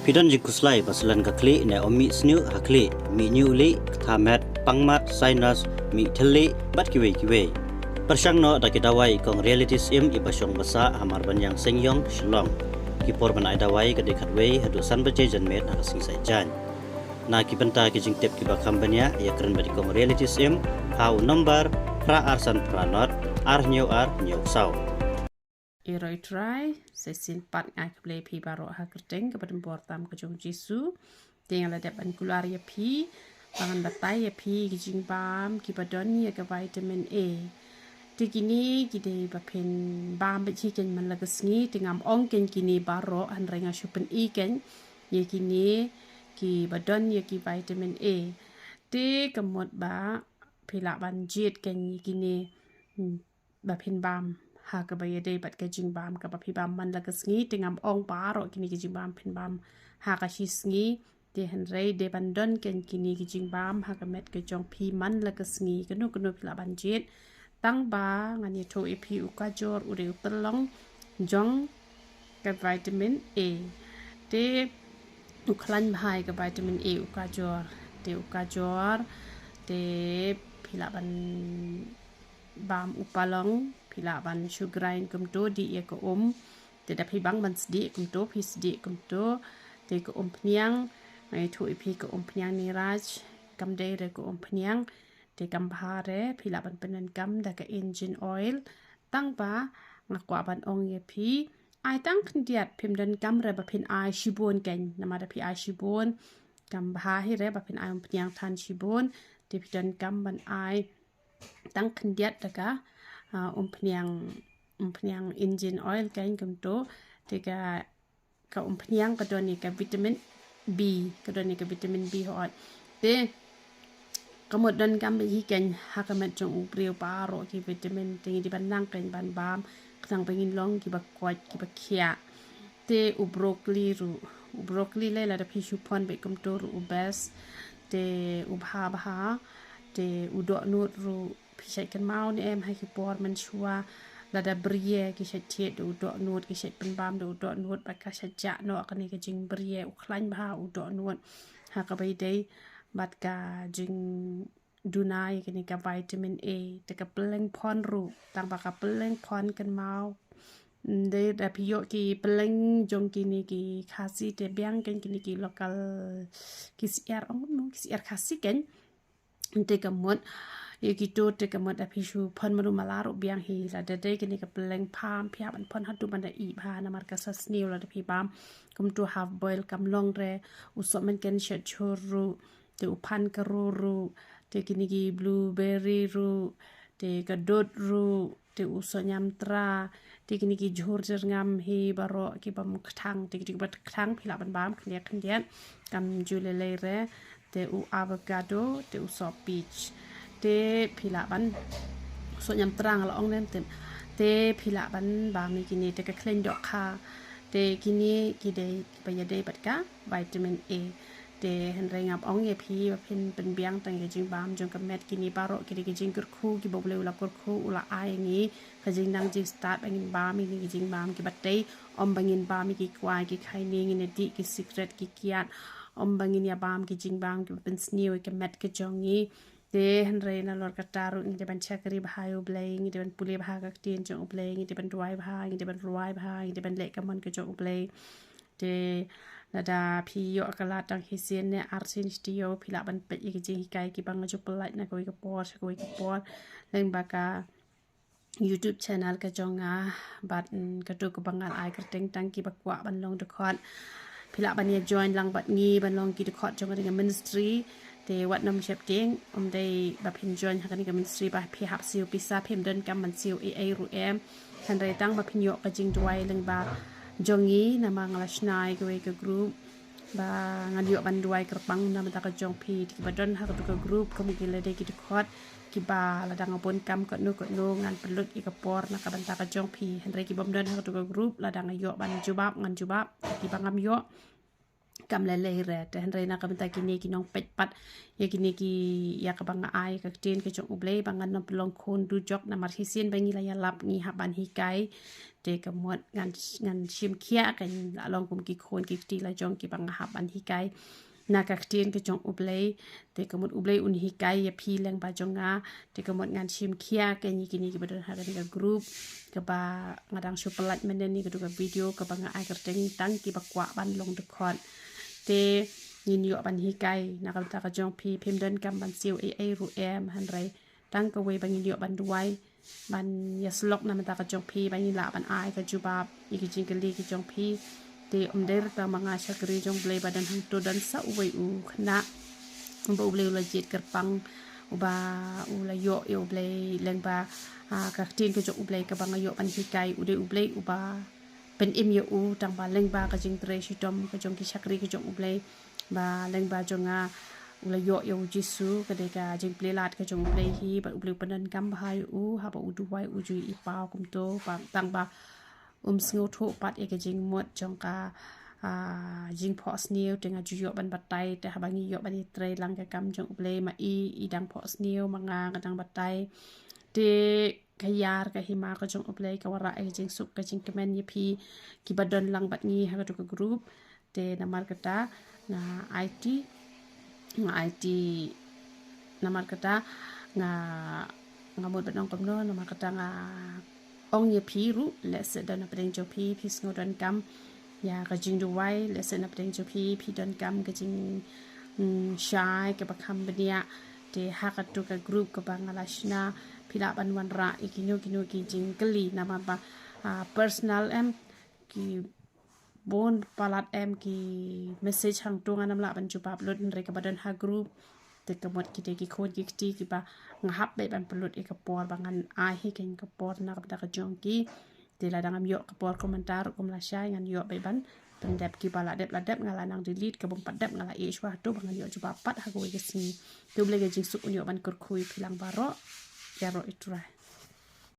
Pidon jikuslai basulan kakli ne omi sniu hakli mi niuli thamet pangmat sinus mi theli bat kiwe persang no da kitawai kong reality sim ipasong basa hamar banyang sengyong shlong kipor banai dawai ke dekatwe hadu san baje janmet na sing sai jan na kibenta ki jingtep ki bakam banya ya keren badi kong reality sim hau number pra arsan pranot arnyo sau Iroi try sesin pat ngai keble pi baro ha kerteng kepada tam ke jong jisu tinggal ada ban keluar ya pi pangan batai ya pi ki jingbam ki badon ya ke vitamin A tikini kide bapen bam bechi ken man lagasngi tingam ong ken kini baro han renga shupen I ken ye kini ki badon ya ki vitamin A te kemot ba pila ban jit ken kini bapen bam ha ka baya day bat ka jingbam ka papi bam man lagas ngi tingam ong paro kini ki jingbam pin bam ha ka shis ngi de henrei de bandon ken kini ki jingbam ha ka met ke jong pi man lagas ngi kenu pila banjit tang ba ngani to epi ukajor ure upelong jong ka vitamin A de uklan bhai ka vitamin A ukajor de pila ban bam upalong pila ban sugrain kumto di ya ko te da pi bang ban sdi kumto pi sdi kumto te ko pniang ai thu pi ko pniang ni raj kam de re ko pniang te kam bhare pila ban penen kam da ka engine oil tang ba ngakwa ban ong ye pi ai tang khndiat phim dan kam re ba phin ai shibon ken nama da pi ai shibon kam bha hi re ba phin ai pniang than shibon te pi dan kam ban ai tang khndiat da ka pniang engine oil kain kumto tega ka pniang ka doni ka vitamin B ka doni ka vitamin B hot te kamot don kam hi ken hakamet jong ubriu paro ki vitamin tingi di banang ken ban bam kang pengin long ki bakwat ki bakia te broccoli le la da pishu pon be kumto ru bes te bha te udok nut ru pisai kan mau ni em hai ki por man shua la da brie ki shat tiet do do nut ki shat pen bam do do nut ba ka shat ja no ka ni ka jing brie u khlan ba u do nut ha ka bai dei bat ka jing dunai ki ni ka vitamin A te ka pleng pon ru tang ba ka pleng pon kan mau de da pio ki pleng jong ki ni ki khasi te byang ken ki ni ki local ki siar ong no ki siar khasi ken te ka mot Yaki to te kamot apishu pon maru malaru biang hi la de kini ka peleng pam pia ban pon hatu banda I bha na marka sa snew la de pi bam kum to half boil kam long re usop men ken shet churu te upan ka ru te kini ki blueberry ru te ka dot ru te uso nyam tra te kini ki jhur ngam hi baro ki bam kthang te ki bat kthang phila ban bam khlian kam julele re te u avocado te usop peach te pila ban so nyam trang la ong nem tem te pila ban ba mi kini te ka klen dok kha te kini ki de pa ya de bat ka vitamin A te hen re ngap ong ye phi ba phin pen biang tang ye jing bam jong ka met kini baro ki de jing kur khu ki boble ula kur khu ula ai ngi ka jing nang jing start bangin ba mi ki jing bam ki bat te om bangin ba mi ki kwai ki khai ni ngi ne di ki secret ki kiat om bangin ya bam ki jing bam ki pen snew ki met ki jongi te henre na lor kataru ngi ban chakri bhayo blay ngi ban puli bha ka tin jong blay ngi ban ruai bha ngi ban ruai bha ngi ban le kamon ke jong blay te nada pi yo akala tang hisien ne arsin stio pila ban pe ki jing kai ki bang ju pelai na ko ki por leng baka YouTube channel ka jonga bat ka tu ko bangal ai kerteng tang ki bakwa ban long de khot pila ban ye join lang bat ngi ban long ki de khot jong ring ministry te wat nam chep ting day ba phin join ha kan ka ministry ba phi hap siu pisa phem den kam man siu a ru em han re tang ba phin yo ka jing duai leng ba jongi na mang la snai ko ka group ba ngan yo ban duai kerpang na ta ka jong phi ki ba don ha ka group ko ki le de ki khot ki ba la dang bon kam ko no ngan pelut ki ka por na ka ban ta ka jong phi han re ki bom don ha ka group la dang yo ban jubab ngan jubab ki ba ngam yo กำเลยแร่แต่หันเรนะก็เป็นตากินนี่กินน้องเป็ดปัดยากินนี่กิยากระบังอายกับเจนกับจงอุบเลยบางงานน้องไปลองคนดูจอกนำมาที่เส้นไปงี้ระยะลับงี้หับบันฮีไกเจกับหมดงานชิมเคี้ยกันลองกุมกี่คนกี่ตีละจงกี่บังหับบันฮีไกนากับเจนกับจงอุบเลยแต่กับหมดอุบเลยอุนฮีไกยาพีแรงบาจงงาแต่กับหมดงานชิมเคี้ยกันยี่กินนี่กี่บันหากันกับกรุ๊ปกับบางดังชูปลัดมันนี่ก็ดูกับวิดีโอกับบางอายกับเจงตั้งกี่บักกว่าบันลงทุกคนเตยินยอบันฮิไกนักตากระจงพีพิมพ์เดินกำบันซิวเอรูแอมหันไรตั้งกเวบันยินยอบันด้วยบันยาสลกนำตากระจงพีบันยิละบันอายกระจูบาบอีกจิงกลีกจงพีเตเดร์ตามงาชักรีจงเบลบันหังตัวดันสะอุเวอูขณะอุบเบลละจิตกระปังอุบาอุละโยเอวเบลเลงบากระทินกระจงอุเบลกับบังโยบันฮิไกอุเดอุเบลอุบาเป็นเอ็มยอูตังบาเลงบากระจิงเตรชิดอมกระจงกิชักรีกระจงอุเบลบาเลงบาจงอุลโยเอวจิสุกระเดกาจิงเปลลาดกระจงอุเบลฮีบัดอุเบลปนันกัมบายูฮาบอุดูไวอุจุยอีปาวกุมโตปาตังบาสงโทปัดเอกจิงหมดจงกาจิงพอสเนียวเตงาจุยบันบัดไตแต่หาบังยบันเตรลังกะกัมจงอุเบลมาอีดังพอสเนียวมังากระดังบัดไตเตขยาร์กะหิมากระจงอุเบลกวาระเอกจิงสุกกะจิงกะแมนยพีกิบัดดอนลังบัดงี้ฮากระตุกกรุ๊ปเตนามารกะตาna IT namar kata nga mod banong komno namar kata nga ong ye piru lese dan na pedeng jopi pis ngodan kam ya kajing duwai lese na pedeng jopi pi dan kam kajing shai ke bakam benia de hakatu ka group ka bangalashna pila banwan ra ikinyo ki jing keli nama ba personal em ki bon palat em ki message hang tunga namla ban chupa upload re ka badan ha group te kamot ki te ki khon ki ti ki ba ngahap be ban upload e ka por bangan a hi ken ka por na ka ka jong ki te la dangam yo ka por komentar kom la shay ngan yo be ban pendep ki bala dep la dep ngala nang delete ka bom padep ngala e shwa to bangan yo chupa pat ha go ke sini tu ble ke jing su yo ban kur khui philang baro ya ro itrai